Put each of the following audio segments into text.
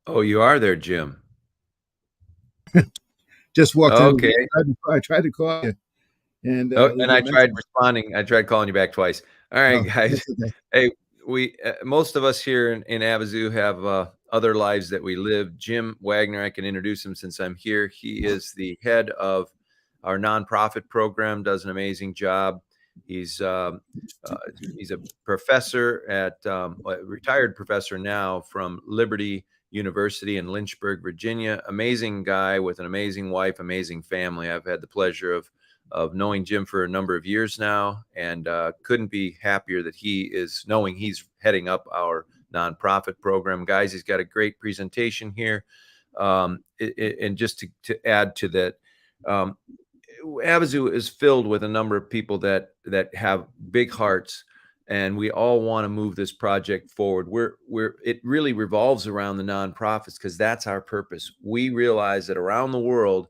Oh, you are there, Jim. Just walked in. Okay. I tried to call you and Oh, leave and you I a tried message. responding. I tried calling you back twice. All right, Oh, guys. that's okay. Hey, we most of us here in Avazoo have other lives that we live. Jim Wagner, I can introduce him since I'm here. He is the head of our nonprofit program. Does an amazing job. He's um, uh, he's a professor at a retired professor now from Liberty University in Lynchburg, Virginia. Amazing guy with an amazing wife, amazing family. I've had the pleasure of knowing Jim for a number of years now, and couldn't be happier that he is knowing he's heading up our nonprofit program. Guys, he's got a great presentation here. And just to add to that, um, Avazoo is filled with a number of people that have big hearts, and we all want to move this project forward. It really revolves around the nonprofits because that's our purpose. We realize that around the world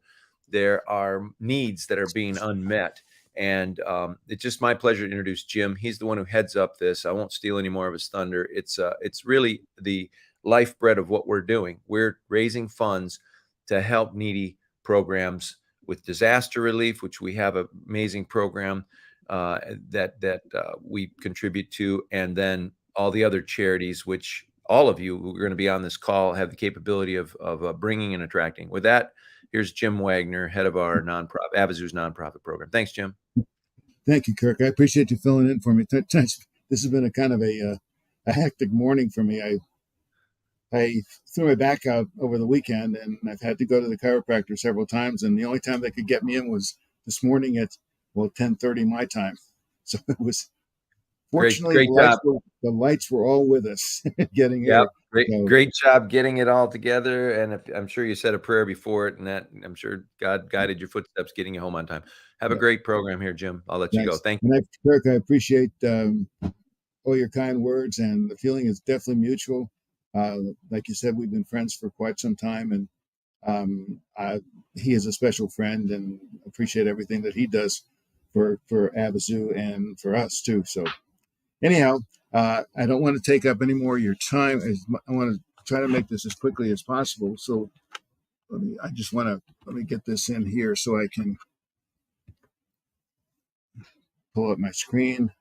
there are needs that are being unmet, and it's just my pleasure to introduce Jim. He's the one who heads up this. I won't steal any more of his thunder. It's really the lifeblood of what we're doing. We're raising funds to help needy programs with disaster relief, which we have an amazing program that we contribute to, and then all the other charities, which all of you who are going to be on this call have the capability of bringing and attracting. With that, here's Jim Wagner, head of our nonprofit, Avazoo's nonprofit program. Thanks, Jim. Thank you, Kirk. I appreciate you filling in for me. This has been a kind of a hectic morning for me. I threw my back out over the weekend, and I've had to go to the chiropractor several times. And the only time they could get me in was this morning at 10:30 my time. So it was Great, fortunately great job. the lights were all with us getting Yeah, here. great, So great job getting it all together. And I'm sure you said a prayer before it, and that I'm sure God guided your footsteps getting you home on time. Have a yeah, great program here, Jim. I'll let you go. thanks. Thank you. And Kirk, I appreciate all your kind words, and the feeling is definitely mutual. Like you said, we've been friends for quite some time, and um, I, he is a special friend, and appreciate everything that he does for Avazoo and for us too. So anyhow, I don't want to take up any more of your time. I want to try to make this as quickly as possible. So I just want to let me get this in here so I can pull up my screen.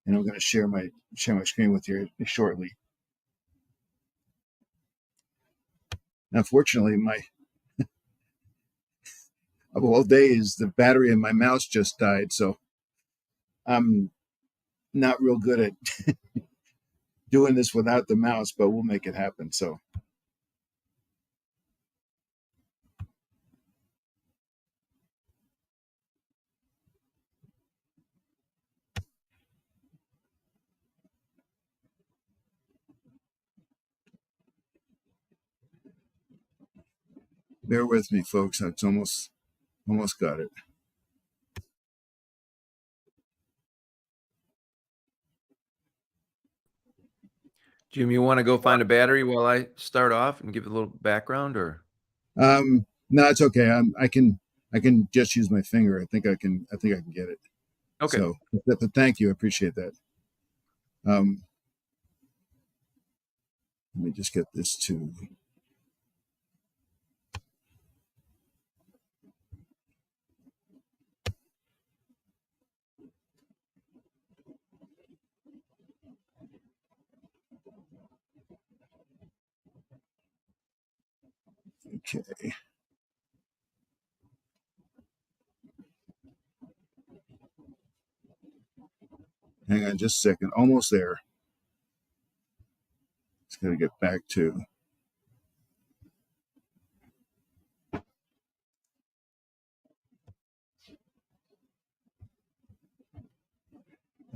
And I'm going to share my screen with you shortly. Now, fortunately, my of all days, the battery in my mouse just died, so I'm not real good at doing this without the mouse, but we'll make it happen. So bear with me, folks. It's almost got it. Jim, you want to go find a battery while I start off and give a little background, or? No, it's okay. I can just use my finger. I think I can get it. Okay. So, but thank you. I appreciate that. Um, Let me just get this to. Okay. Hang on just a second. Almost there. Just got to get back to.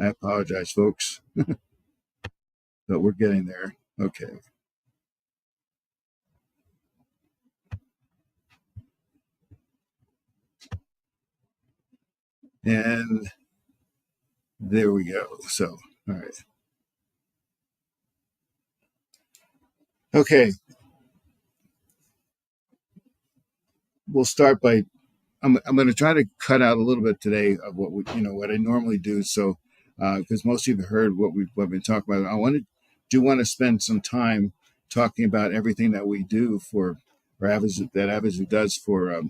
I apologize, folks, but we're getting there. Okay. And there we go. So, all right. Okay. We'll start by I'm going to try to cut out a little bit today of what I normally do. So, because most of you have heard what we've been talking about, do want to spend some time talking about everything that we do for Avazoo does for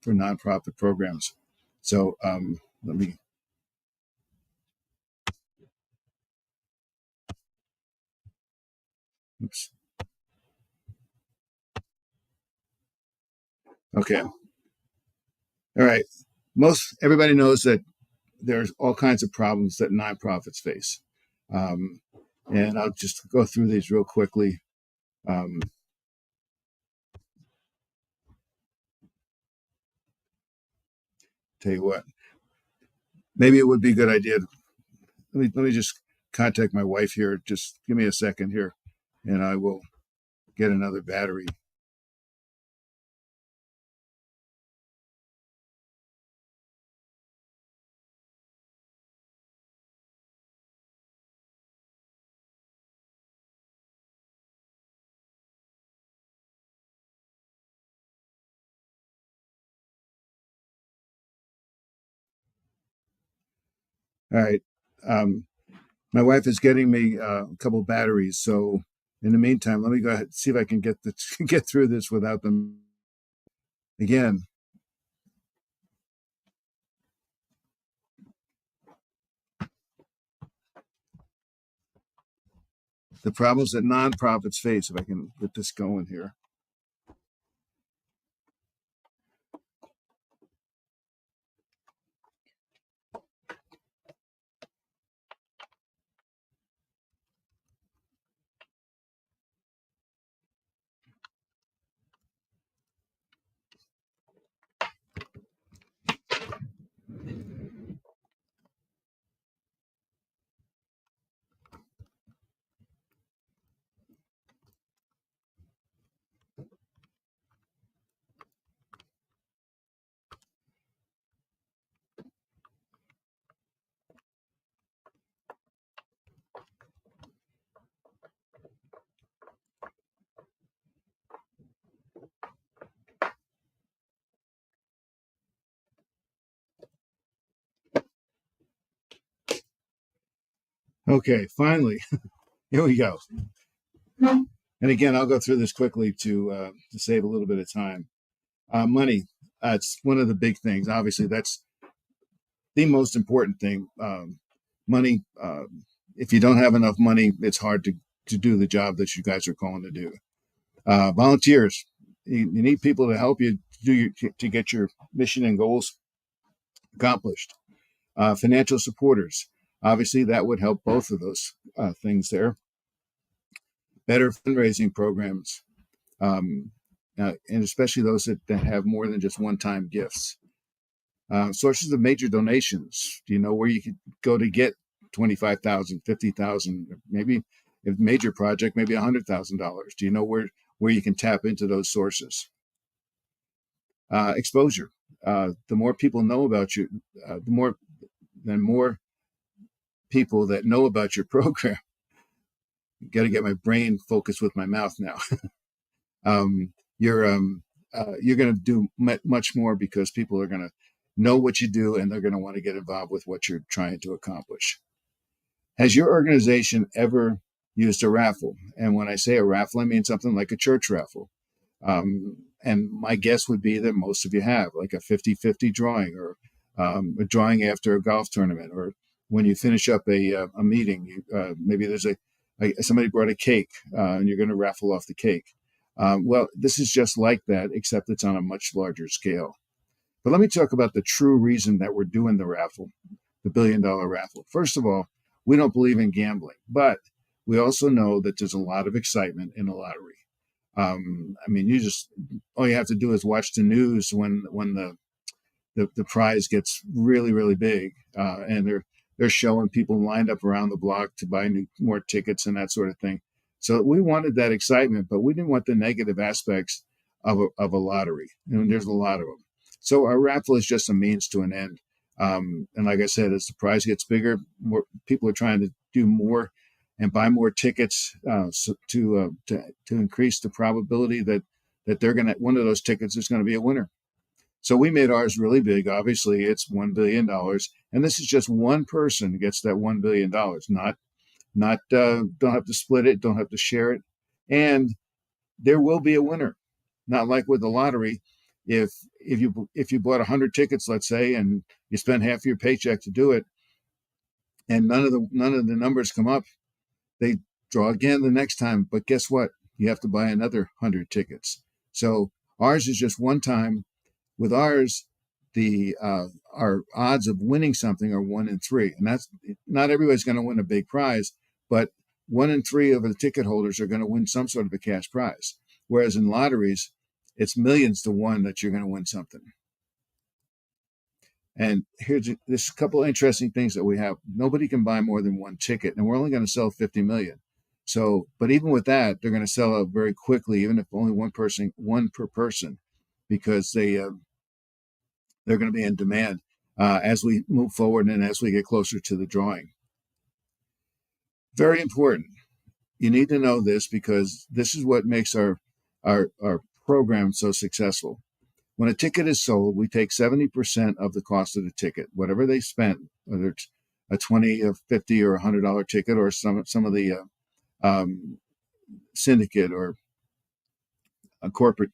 nonprofit programs. So let me. Oops. Okay. All right. Most everybody knows that there's all kinds of problems that nonprofits face. Um, and I'll just go through these real quickly. Um, tell you what, maybe it would be a good idea. Let me just contact my wife here. Just give me a second here, and I will get another battery. All right. Um, my wife is getting me a couple batteries. So in the meantime, let me go ahead and see if I can get through this without them. Again, the problems that nonprofits face. If I can get this going here. Okay, finally, here we go. And again, I'll go through this quickly to save a little bit of time. Money, it's one of the big things. Obviously, that's the most important thing. Money. If you don't have enough money, it's hard to do the job that you guys are calling to do. Volunteers. You need people to help you to get your mission and goals accomplished. Financial supporters. Obviously, that would help both of those things there. Better fundraising programs, and especially those that have more than just one-time gifts. Sources of major donations. Do you know where you could go to get 25,000, 50,000, maybe if major project, maybe $100,000? Do you know where you can tap into those sources? Exposure. The more people know about you, the more people that know about your program. Got to get my brain focused with my mouth now. You're going to do much more because people are going to know what you do and they're going to want to get involved with what you're trying to accomplish. Has your organization ever used a raffle? And when I say a raffle, I mean something like a church raffle. And my guess would be that most of you have, like a 50-50 drawing, or a drawing after a golf tournament, or when you finish up a meeting, maybe there's somebody brought a cake and you're going to raffle off the cake. Well, this is just like that, except it's on a much larger scale. But let me talk about the true reason that we're doing the raffle, the $1 billion raffle. First of all, we don't believe in gambling, but we also know that there's a lot of excitement in the lottery. I mean, all you have to do is watch the news when the prize gets really, really big, and they're showing people lined up around the block to buy more tickets and that sort of thing. So we wanted that excitement, but we didn't want the negative aspects of a lottery. And there's a lot of them. So our raffle is just a means to an end. And like I said, as the prize gets bigger, more people are trying to do more and buy more tickets to increase the probability that one of those tickets is going to be a winner. So we made ours really big. Obviously, it's $1 billion. And this is just one person gets that $1 billion. Not don't have to split it, don't have to share it. And there will be a winner. Not like with the lottery. If you bought 100 tickets, let's say, and you spend half your paycheck to do it, and none of the numbers come up, they draw again the next time. But guess what? You have to buy another 100 tickets. So ours is just one time. With ours, the our odds of winning something are 1 in 3, and that's not everybody's going to win a big prize, but 1 in 3 of the ticket holders are going to win some sort of a cash prize. Whereas in lotteries, it's millions to one that you're going to win something. And there's a couple of interesting things that we have. Nobody can buy more than one ticket, and we're only going to sell 50 million. So, but even with that, they're going to sell out very quickly, even if only one per person, because they're going to be in demand as we move forward and as we get closer to the drawing. Very important. You need to know this because this is what makes our program so successful. When a ticket is sold, we take 70% of the cost of the ticket, whatever they spent, whether it's a $20, a $50, or $100 ticket, or some of the syndicate or a corporate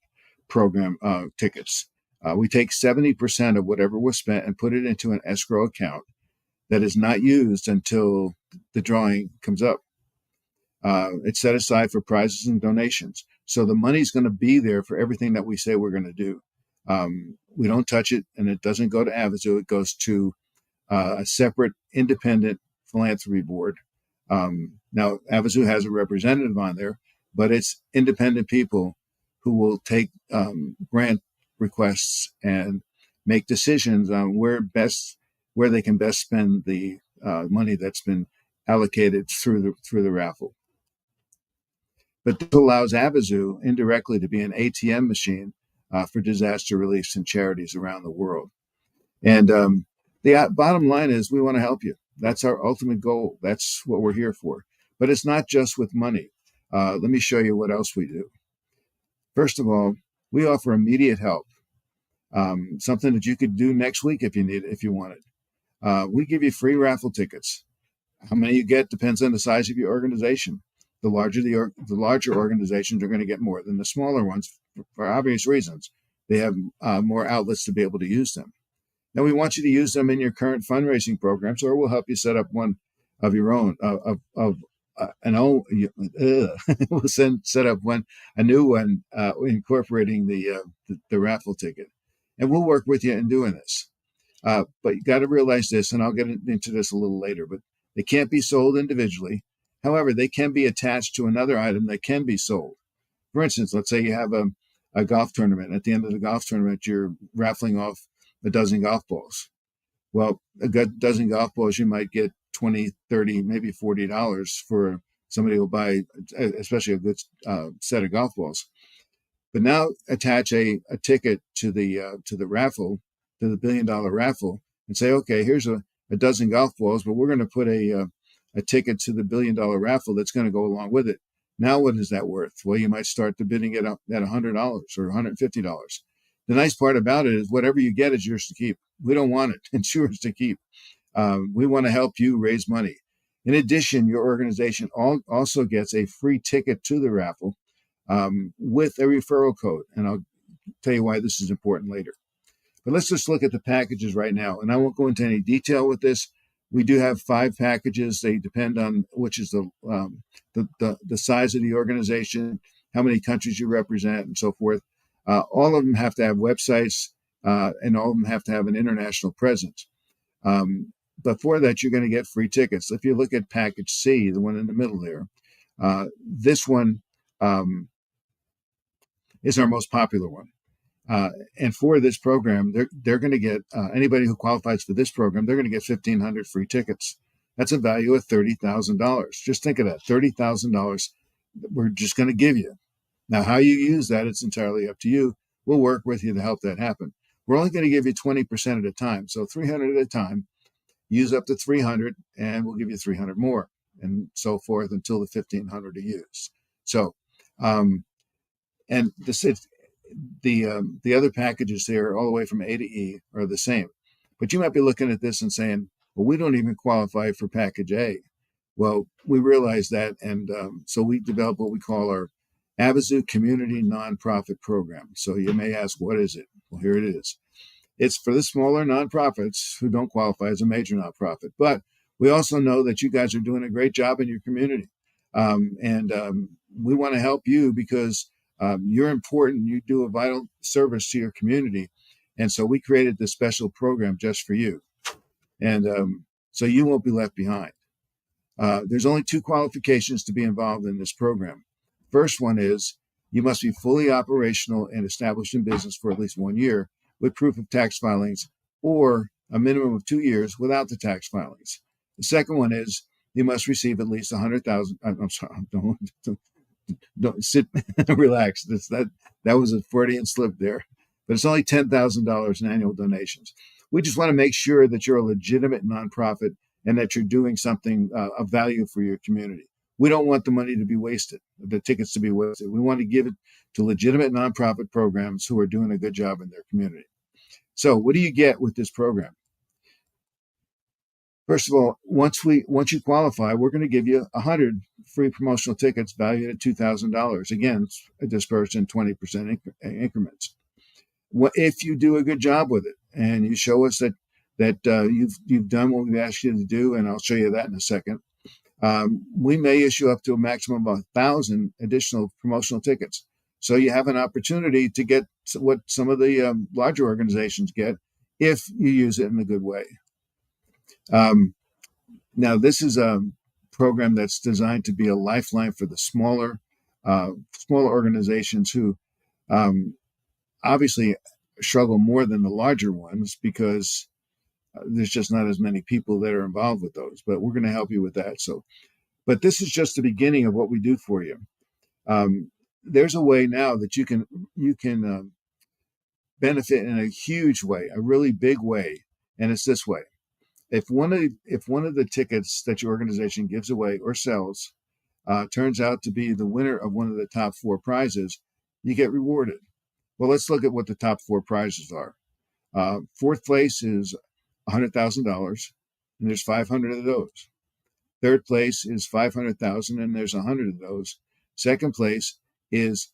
program tickets. We take 70% of whatever was spent and put it into an escrow account that is not used until the drawing comes up. It's set aside for prizes and donations. So the money's going to be there for everything that we say we're going to do. We don't touch it, and it doesn't go to Avazoo. It goes to a separate independent philanthropy board. Now, Avazoo has a representative on there, but it's independent people who will take grant requests and make decisions on where they can best spend the money that's been allocated through the raffle. But this allows Avazoo indirectly to be an ATM machine for disaster relief and charities around the world. And the bottom line is we want to help you. That's our ultimate goal. That's what we're here for. But it's not just with money. Let me show you what else we do. First of all, we offer immediate help, something that you could do next week if you wanted. We give you free raffle tickets. How many you get depends on the size of your organization. The larger organizations are going to get more than the smaller ones for obvious reasons. They have more outlets to be able to use them. Now, we want you to use them in your current fundraising programs, or we'll help you set up one of your own, we'll set up a new one incorporating the raffle ticket. And we'll work with you in doing this. But you got to realize this, and I'll get into this a little later, but they can't be sold individually. However, they can be attached to another item that can be sold. For instance, let's say you have a golf tournament. At the end of the golf tournament, you're raffling off a dozen golf balls. Well, a dozen golf balls, you might get $20, $30, maybe $40 for somebody who will buy, especially a good set of golf balls. But now attach a ticket to the raffle, to the $1 billion raffle, and say, okay, here's a dozen golf balls, but we're going to put a ticket to the $1 billion raffle that's going to go along with it. Now, what is that worth? Well, you might start the bidding it up at $100 or $150. The nice part about it is whatever you get is yours to keep. We don't want it. It's yours to keep. We want to help you raise money. In addition, your organization also gets a free ticket to the raffle with a referral code. And I'll tell you why this is important later. But let's just look at the packages right now. And I won't go into any detail with this. We do have 5 packages. They depend on which is the size of the organization, how many countries you represent, and so forth. All of them have to have websites, and all of them have to have an international presence. But for that, you're going to get free tickets. If you look at package C, the one in the middle there, this one is our most popular one. And for this program, they're going to get anybody who qualifies for this program, they're going to get 1,500 free tickets. That's a value of $30,000. Just think of that, $30,000 we're just going to give you. Now, how you use that, it's entirely up to you. We'll work with you to help that happen. We're only going to give you 20% at a time. So 300 at a time, use up to 300, and we'll give you 300 more, and so forth until the 1,500 are used. So, and The other packages there, all the way from A to E, are the same. But you might be looking at this and saying, well, we don't even qualify for package A. Well, we realize that, and so we developed what we call our Avazoo Community Nonprofit Program. So you may ask, what is it? Well, here it is. It's for the smaller nonprofits who don't qualify as a major nonprofit. But we also know that you guys are doing a great job in your community. And we want to help you because you're important. You do a vital service to your community. And so we created this special program just for you. And so you won't be left behind. There's only 2 qualifications to be involved in this program. First one is you must be fully operational and established in business for at least 1 year with proof of tax filings, or a minimum of 2 years without the tax filings. The second one is you must receive at least 100,000. I'm sorry, don't sit, relax. That was a Freudian slip there, but it's only $10,000 in annual donations. We just want to make sure that you're a legitimate nonprofit and that you're doing something of value for your community. We don't want the money to be wasted, the tickets to be wasted. We want to give it to legitimate nonprofit programs who are doing a good job in their community. So what do you get with this program? First of all, once you qualify, we're going to give you 100 free promotional tickets valued at $2,000. Again, dispersed in 20% increments. If you do a good job with it and you show us that you've done what we've asked you to do, and I'll show you that in a second, we may issue up to a maximum of 1,000 additional promotional tickets. So you have an opportunity to get what some of the larger organizations get if you use it in a good way. Now, this is a program that's designed to be a lifeline for the smaller organizations who obviously struggle more than the larger ones because there's just not as many people that are involved with those. But we're going to help you with that. But this is just the beginning of what we do for you. There's a way now that you can benefit in a huge way, a really big way, and it's this way. If one of the tickets that your organization gives away or sells turns out to be the winner of one of the top 4 prizes, you get rewarded. Well, let's look at what the top 4 prizes are. 4th place is $100,000, and there's 500 of those. 3rd place is 500,000, and there's 100 of those. 2nd place is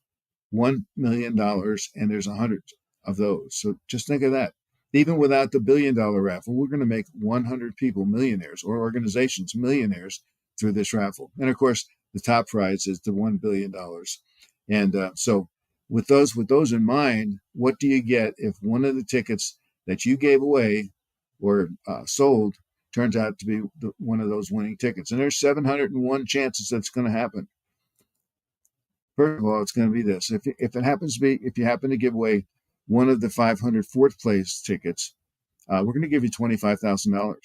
$1 million, and there's 100 of those. So just think of that. Even without the $1 billion raffle, we're going to make 100 people millionaires, or organizations millionaires, through this raffle. And of course, the top prize is the $1 billion. And so with those in mind, what do you get if one of the tickets that you gave away or sold turns out to be one of those winning tickets? And there's 701 chances that's going to happen. First of all, it's going to be this. If you happen to give away one of the 500 4th place tickets, we're going to give you $25,000.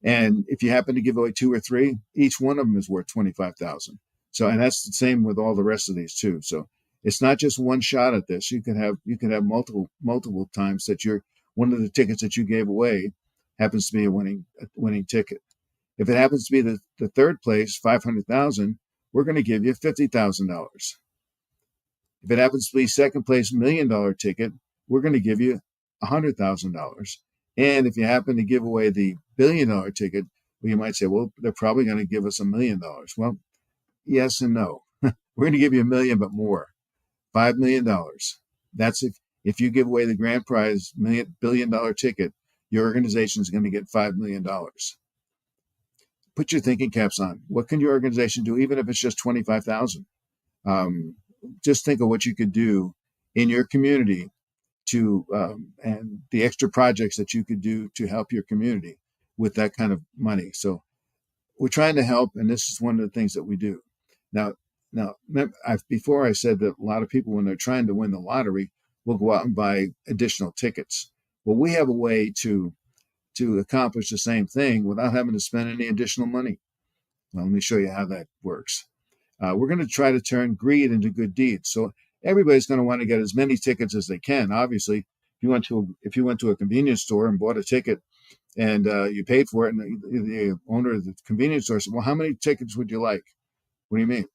And if you happen to give away 2 or 3, each one of them is worth $25,000. So, and that's the same with all the rest of these too. So it's not just one shot at this. You can have multiple times that one of the tickets that you gave away happens to be a winning ticket. If it happens to be the 3rd place, 500,000, we're going to give you $50,000. If it happens to be 2nd place, $1 million ticket, we're going to give you $100,000. And if you happen to give away the $1 billion ticket, well, you might say, well, they're probably going to give us $1 million. Well, yes and no. We're going to give you $1 million, but more, $5 million. That's if you give away the grand prize $1 billion ticket, your organization is going to get $5 million. Put your thinking caps on. What can your organization do, even if it's just $25,000? Just think of what you could do in your community and the extra projects that you could do to help your community with that kind of money. So we're trying to help, and this is one of the things that we do. Now, before I said that a lot of people, when they're trying to win the lottery, will go out and buy additional tickets. Well, we have a way to accomplish the same thing without having to spend any additional money. Well, let me show you how that works. We're going to try to turn greed into good deeds. So everybody's going to want to get as many tickets as they can. Obviously, if you went to a convenience store and bought a ticket and you paid for it, and the owner of the convenience store said, well, how many tickets would you like? What do you mean?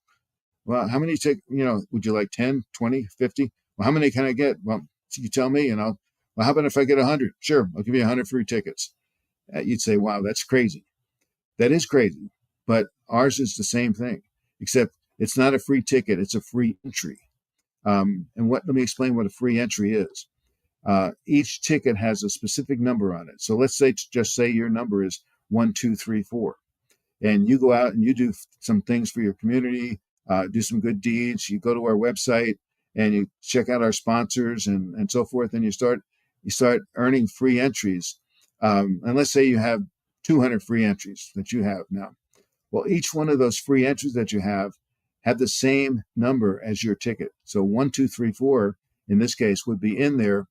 Well, how many tickets, would you like 10, 20, 50? Well, how many can I get? Well, you tell me, and well, how about if I get 100? Sure, I'll give you 100 free tickets. You'd say, wow, that's crazy. That is crazy. But ours is the same thing, except it's not a free ticket, it's a free entry. Let me explain what a free entry is. Each ticket has a specific number on it. So let's just say your number is 1234, and you go out and you do some things for your community, do some good deeds. You go to our website and you check out our sponsors and so forth, and you start earning free entries. And let's say you have 200 free entries that you have now. Well, each one of those free entries that you have the same number as your ticket. So 1234 in this case would be in there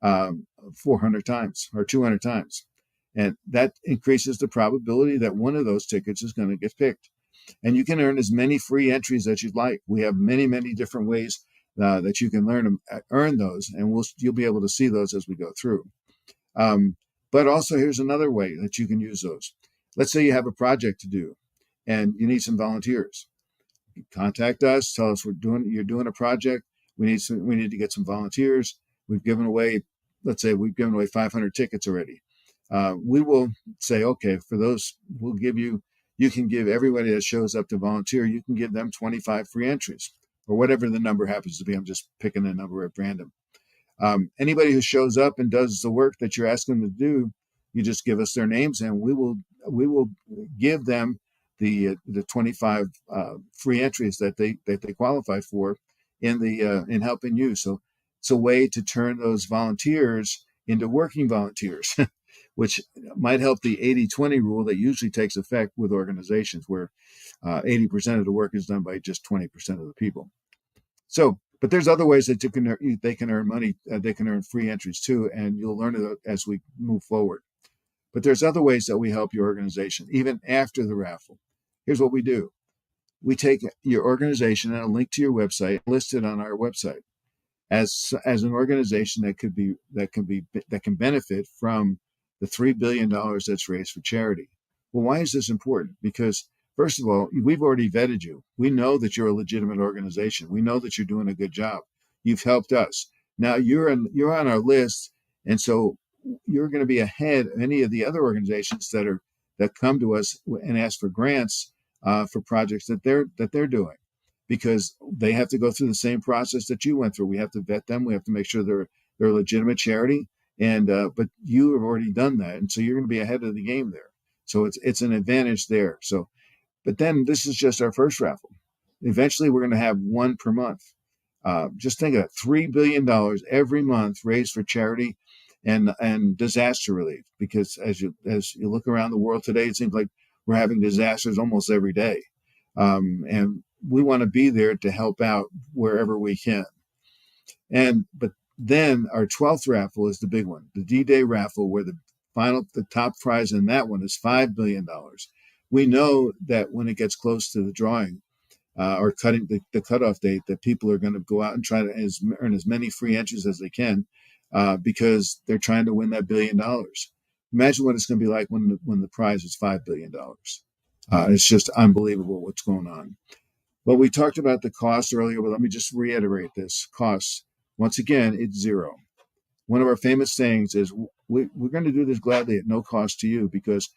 400 times or 200 times. And that increases the probability that one of those tickets is going to get picked. And you can earn as many free entries as you'd like. We have many, many different ways that you can earn those, and you'll be able to see those as we go through. But also, here's another way that you can use those. Let's say you have a project to do, and you need some volunteers. Contact us. Tell us you're doing a project. We need to get some volunteers. We've given away 500 tickets already. We will say, okay, for those, you can give everybody that shows up to volunteer, you can give them 25 free entries, or whatever the number happens to be. I'm just picking a number at random. Anybody who shows up and does the work that you're asking them to do, you just give us their names, and we will give them the 25 free entries that they qualify for in helping you. So it's a way to turn those volunteers into working volunteers, which might help the 80-20 rule that usually takes effect with organizations where 80% of the work is done by just 20% of the people. So, but there's other ways that they can earn money. They can earn free entries too, and you'll learn it as we move forward. But there's other ways that we help your organization, even after the raffle. Here's what we do. We take your organization and a link to your website, listed on our website as an organization that can benefit from the $3 billion that's raised for charity. Well, why is this important? Because first of all, we've already vetted you. We know that you're a legitimate organization. We know that you're doing a good job. You've helped us. Now you're on our list, and so you're going to be ahead of any of the other organizations that come to us and ask for grants for projects that they're doing, because they have to go through the same process that you went through. We have to vet them. We have to make sure they're a legitimate charity, and but you have already done that, and so you're going to be ahead of the game there. So it's an advantage there. So, but then this is just our first raffle. Eventually, we're going to have one per month. Just think of it, $3 billion every month raised for charity and disaster relief. Because as you look around the world today, it seems like we're having disasters almost every day, and we want to be there to help out wherever we can. But then our 12th raffle is the big one, the D-Day raffle, where the top prize in that one is $5 billion. We know that when it gets close to the drawing or cutting the cutoff date, that people are going to go out and try to earn as many free entries as they can because they're trying to win that $1 billion. Imagine what it's going to be like when the prize is $5 billion. It's just unbelievable what's going on. Well, we talked about the cost earlier, but let me just reiterate this. Costs, once again, it's zero. One of our famous sayings is, we're going to do this gladly at no cost to you, because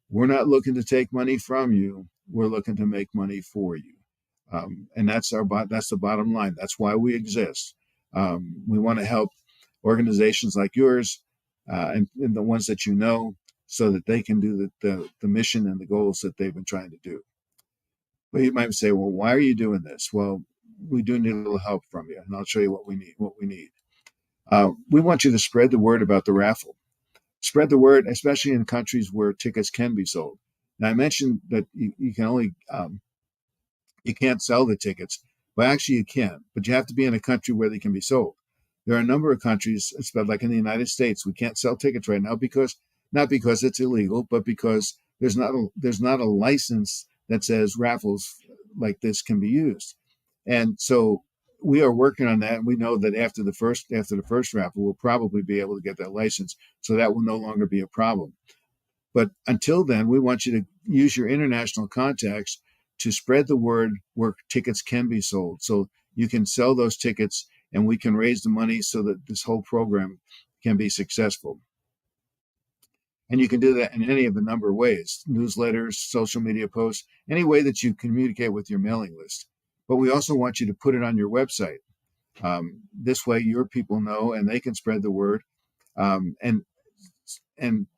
we're not looking to take money from you. We're looking to make money for you. And that's the bottom line. That's why we exist. We want to help organizations like yours and the ones that you know, so that they can do the mission and the goals that they've been trying to do. But you might say, well, why are you doing this? Well, we do need a little help from you, and I'll show you what we need. We want you to spread the word about the raffle. Spread the word, especially in countries where tickets can be sold. Now, I mentioned that you can only you can't sell the tickets. Well, actually, you can, but you have to be in a country where they can be sold. There are a number of countries, like in the United States, we can't sell tickets right now not because it's illegal, but because there's not a license that says raffles like this can be used. And so we are working on that, and we know that after the first raffle, we'll probably be able to get that license, so that will no longer be a problem. But until then, we want you to use your international contacts to spread the word where tickets can be sold, so you can sell those tickets and we can raise the money so that this whole program can be successful. And you can do that in any of a number of ways: newsletters, social media posts, any way that you communicate with your mailing list. But we also want you to put it on your website. This way your people know and they can spread the word. And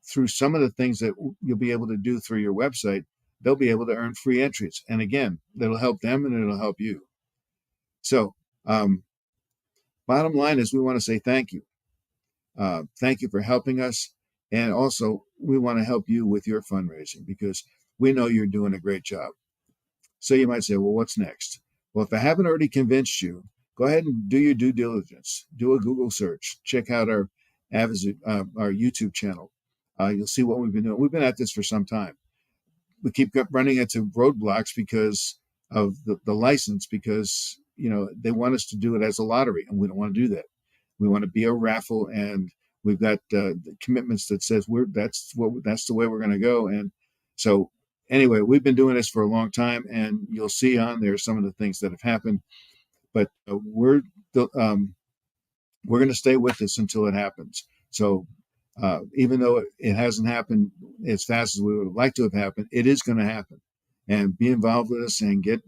through some of the things that you'll be able to do through your website, they'll be able to earn free entries. And again, that'll help them and it'll help you. So bottom line is we want to say thank you. Thank you for helping us. And also, we want to help you with your fundraising because we know you're doing a great job. So you might say, well, what's next? Well, if I haven't already convinced you, go ahead and do your due diligence. Do a Google search. Check out our YouTube channel. You'll see what we've been doing. We've been at this for some time. We keep running into roadblocks because of the license, because they want us to do it as a lottery, and we don't want to do that. We want to be a raffle, and we've got the commitments that says that's the way we're going to go. And so anyway, we've been doing this for a long time, and you'll see on there some of the things that have happened. But we're going to stay with this until it happens. So even though it hasn't happened as fast as we would have liked to have happened, it is going to happen. And be involved with us and get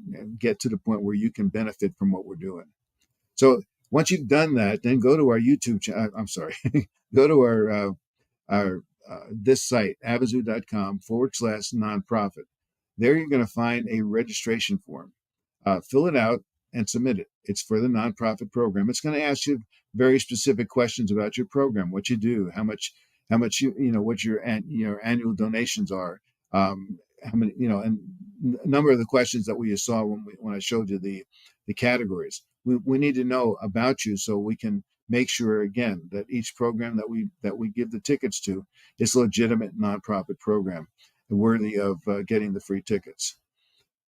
to the point where you can benefit from what we're doing. So once you've done that, then go to our YouTube channel. I'm sorry, go to our this site, avazoo.com/nonprofit. There you're going to find a registration form. Fill it out and submit it. It's for the nonprofit program. It's going to ask you very specific questions about your program, what you do, how much what your annual donations are, how many, and a number of the questions that we saw when I showed you the categories. We need to know about you so we can make sure, again, that each program that we give the tickets to is a legitimate nonprofit program worthy of getting the free tickets.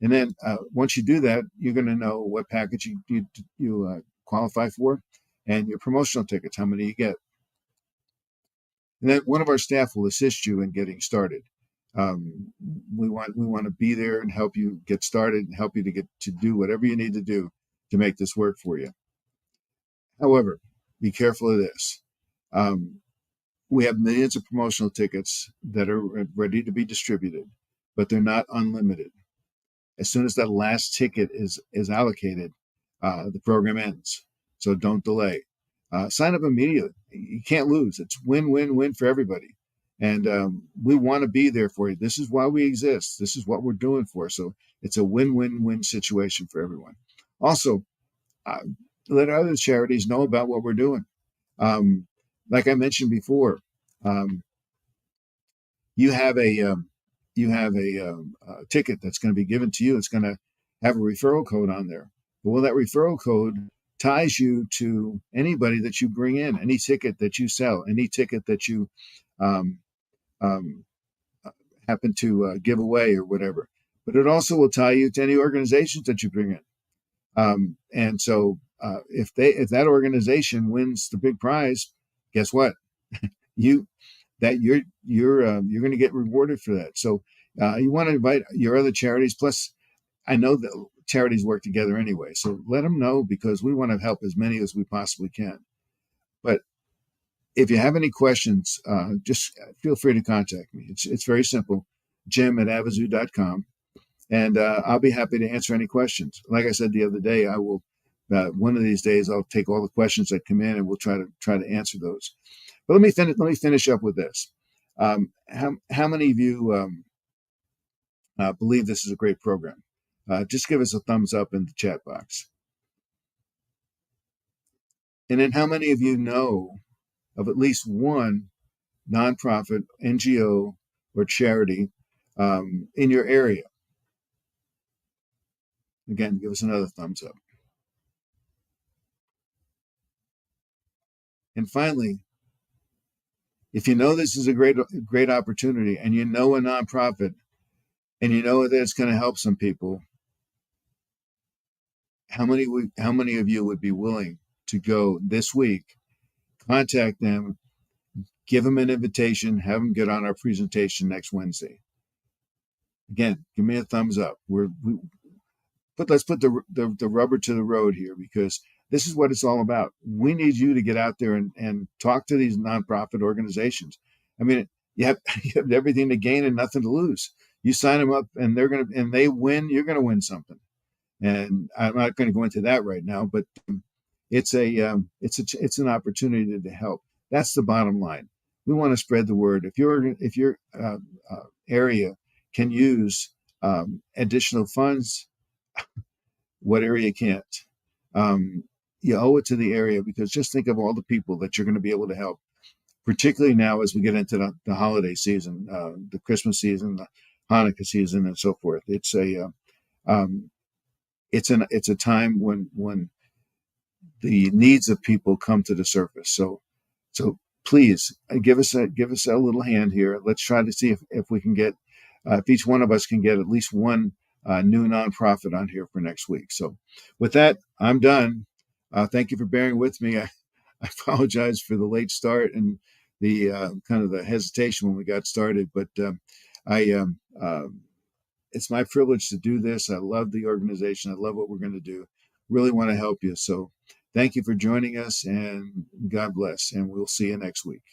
And then once you do that, you're going to know what package you qualify for, and your promotional tickets, how many you get. And then one of our staff will assist you in getting started. We want to be there and help you get started and help you to do whatever you need to do to make this work for you. However, be careful of this. We have millions of promotional tickets that are ready to be distributed, but they're not unlimited. As soon as that last ticket is allocated, the program ends. So don't delay. Sign up immediately. You can't lose. It's win-win-win for everybody. And we want to be there for you. This is why we exist. This is what we're doing for. So it's a win-win-win situation for everyone. Also, let other charities know about what we're doing. Like I mentioned before, you have a ticket that's going to be given to you. It's going to have a referral code on there. Well, that referral code ties you to anybody that you bring in, any ticket that you sell, any ticket that you happen to give away or whatever. But it also will tie you to any organizations that you bring in. And so if that organization wins the big prize, guess what? you're going to get rewarded for that. So you want to invite your other charities. Plus, I know that charities work together anyway. So let them know, because we want to help as many as we possibly can. But if you have any questions, just feel free to contact me. It's very simple. Jim@avazoo.com. And I'll be happy to answer any questions. Like I said the other day, I will. One of these days, I'll take all the questions that come in, and we'll try to answer those. But let me finish up with this. How many of you believe this is a great program? Just give us a thumbs up in the chat box. And then how many of you know of at least one nonprofit, NGO, or charity in your area? Again, give us another thumbs up. And finally, if you know this is a great opportunity, and you know a nonprofit, and you know that it's going to help some people, how many of you would be willing to go this week, contact them, give them an invitation, have them get on our presentation next Wednesday? Again, give me a thumbs up. Let's put the rubber to the road here, because this is what it's all about. We need you to get out there and talk to these nonprofit organizations. I mean, you have, you have everything to gain and nothing to lose. You sign them up and they win, you're going to win something. And I'm not going to go into that right now, but it's an opportunity to help. That's the bottom line. We want to spread the word. If your area can use additional funds, what area can't? You owe it to the area, because just think of all the people that you're going to be able to help, particularly now as we get into the holiday season, the Christmas season, the Hanukkah season, and so forth. Um, it's a time when the needs of people come to the surface. So please give us a little hand here. Let's try to see if we can get if each one of us can get at least one new nonprofit on here for next week. So with that, I'm done. Thank you for bearing with me. I apologize for the late start and the kind of the hesitation when we got started, but I it's my privilege to do this. I love the organization. I love what we're going to do. Really want to help you. So thank you for joining us, and God bless. And we'll see you next week.